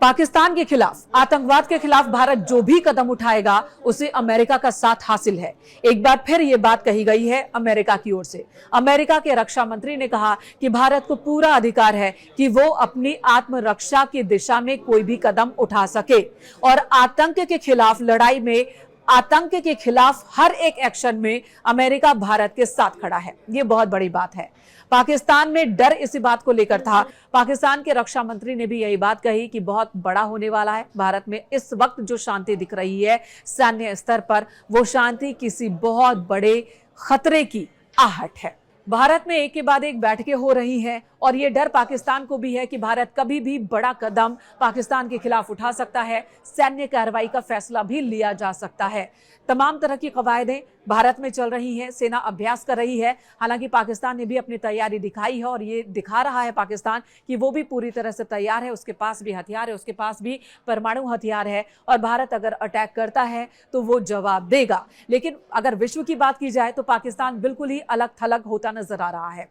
पाकिस्तान के खिलाफ, आतंकवाद के खिलाफ भारत जो भी कदम उठाएगा उसे अमेरिका का साथ हासिल है। एक बार फिर यह बात कही गई है अमेरिका की ओर से। अमेरिका के रक्षा मंत्री ने कहा कि भारत को पूरा अधिकार है कि वो अपनी आत्मरक्षा की दिशा में कोई भी कदम उठा सके और आतंक के खिलाफ लड़ाई में, आतंक के खिलाफ हर एक एक्शन में अमेरिका भारत के साथ खड़ा है। ये बहुत बड़ी बात है। पाकिस्तान में डर इसी बात को लेकर था। पाकिस्तान के रक्षा मंत्री ने भी यही बात कही कि बहुत बड़ा होने वाला है। भारत में इस वक्त जो शांति दिख रही है सैन्य स्तर पर, वो शांति किसी बहुत बड़े खतरे की आहट है। भारत में एक के बाद एक बैठकें हो रही हैं और ये डर पाकिस्तान को भी है कि भारत कभी भी बड़ा कदम पाकिस्तान के खिलाफ उठा सकता है, सैन्य कार्रवाई का फैसला भी लिया जा सकता है। तमाम तरह की कवायदें भारत में चल रही हैं, सेना अभ्यास कर रही है। हालांकि पाकिस्तान ने भी अपनी तैयारी दिखाई है और ये दिखा रहा है पाकिस्तान कि वो भी पूरी तरह से तैयार है, उसके पास भी हथियार है, उसके पास भी परमाणु हथियार है और भारत अगर अटैक करता है तो वो जवाब देगा। लेकिन अगर विश्व की बात की जाए तो पाकिस्तान बिल्कुल ही अलग थलग होता नजर आ रहा है।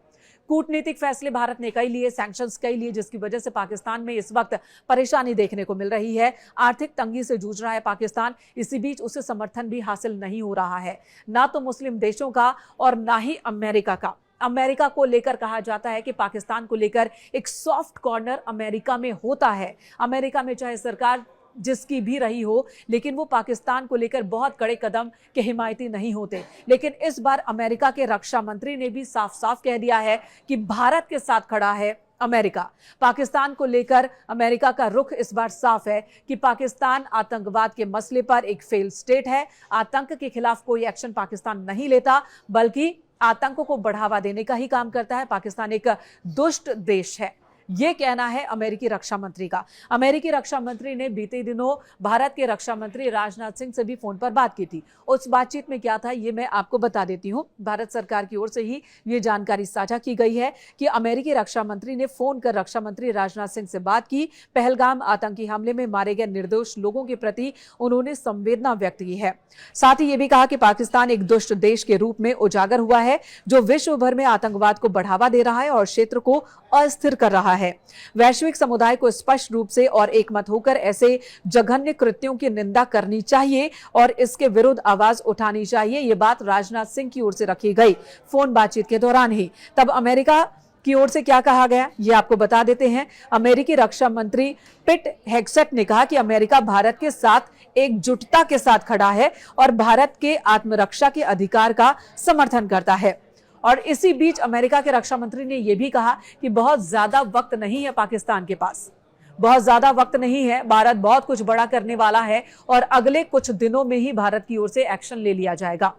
कूटनीतिक फैसले भारत ने कई लिए, सैंक्शंस कई लिए, जिसकी वजह से पाकिस्तान में इस वक्त परेशानी देखने को मिल रही है। आर्थिक तंगी से जूझ रहा है पाकिस्तान। इसी बीच उसे समर्थन भी हासिल नहीं हो रहा है, ना तो मुस्लिम देशों का और ना ही अमेरिका का। अमेरिका को लेकर कहा जाता है कि पाकिस्तान को लेकर एक सॉफ्ट कॉर्नर अमेरिका में होता है। अमेरिका में चाहे सरकार जिसकी भी रही हो, लेकिन वो पाकिस्तान को लेकर बहुत कड़े कदम के हिमायती नहीं होते। लेकिन इस बार अमेरिका के रक्षा मंत्री ने भी साफ साफ कह दिया है कि भारत के साथ खड़ा है अमेरिका। पाकिस्तान को लेकर अमेरिका का रुख इस बार साफ है कि पाकिस्तान आतंकवाद के मसले पर एक फेल स्टेट है। आतंक के खिलाफ कोई एक्शन पाकिस्तान नहीं लेता, बल्कि आतंक को बढ़ावा देने का ही काम करता है। पाकिस्तान एक दुष्ट देश है, ये कहना है अमेरिकी रक्षा मंत्री का। अमेरिकी रक्षा मंत्री ने बीते दिनों भारत के रक्षा मंत्री राजनाथ सिंह से भी फोन पर बात की थी। उस बातचीत में क्या था ये मैं आपको बता देती हूँ। भारत सरकार की ओर से ही ये जानकारी साझा की गई है कि अमेरिकी रक्षा मंत्री ने फोन कर रक्षा मंत्री राजनाथ सिंह से बात की। पहलगाम आतंकी हमले में मारे गए निर्दोष लोगों के प्रति उन्होंने संवेदना व्यक्त की है। साथ ही ये भी कहा कि पाकिस्तान एक दुष्ट देश के रूप में उजागर हुआ है, जो विश्व भर में आतंकवाद को बढ़ावा दे रहा है और क्षेत्र को अस्थिर कर रहा है। वैश्विक समुदाय को स्पष्ट रूप से और एकमत होकर ऐसे जघन्य कृत्यों की निंदा करनी चाहिए और इसके विरुद्ध आवाज उठानी चाहिए। ये बात राजनाथ सिंह की ओर से रखी गई फोन बातचीत के दौरान ही। तब अमेरिका की ओर से क्या कहा गया ये आपको बता देते हैं। अमेरिकी रक्षा मंत्री पिट हेग्सेट ने कहा कि अमेरिका भारत के साथ एकजुटता के साथ खड़ा है और भारत के आत्मरक्षा के अधिकार का समर्थन करता है। और इसी बीच अमेरिका के रक्षा मंत्री ने यह भी कहा कि बहुत ज्यादा वक्त नहीं है पाकिस्तान के पास, बहुत ज्यादा वक्त नहीं है। भारत बहुत कुछ बड़ा करने वाला है और अगले कुछ दिनों में ही भारत की ओर से एक्शन ले लिया जाएगा।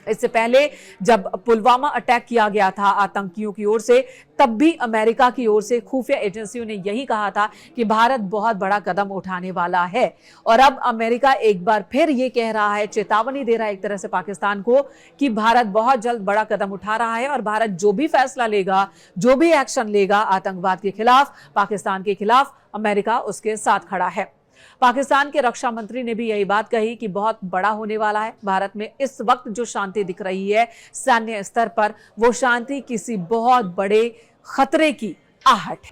इससे पहले जब पुलवामा अटैक किया गया था आतंकियों की ओर से, तब भी अमेरिका की ओर से खुफिया एजेंसियों ने यही कहा था कि भारत बहुत बड़ा कदम उठाने वाला है। और अब अमेरिका एक बार फिर ये कह रहा है, चेतावनी दे रहा है एक तरह से पाकिस्तान को कि भारत बहुत जल्द बड़ा कदम उठा रहा है और भारत जो भी फैसला लेगा, जो भी एक्शन लेगा आतंकवाद के खिलाफ, पाकिस्तान के खिलाफ, अमेरिका उसके साथ खड़ा है। पाकिस्तान के रक्षा मंत्री ने भी यही बात कही कि बहुत बड़ा होने वाला है। भारत में इस वक्त जो शांति दिख रही है सैन्य स्तर पर, वो शांति किसी बहुत बड़े खतरे की आहट है।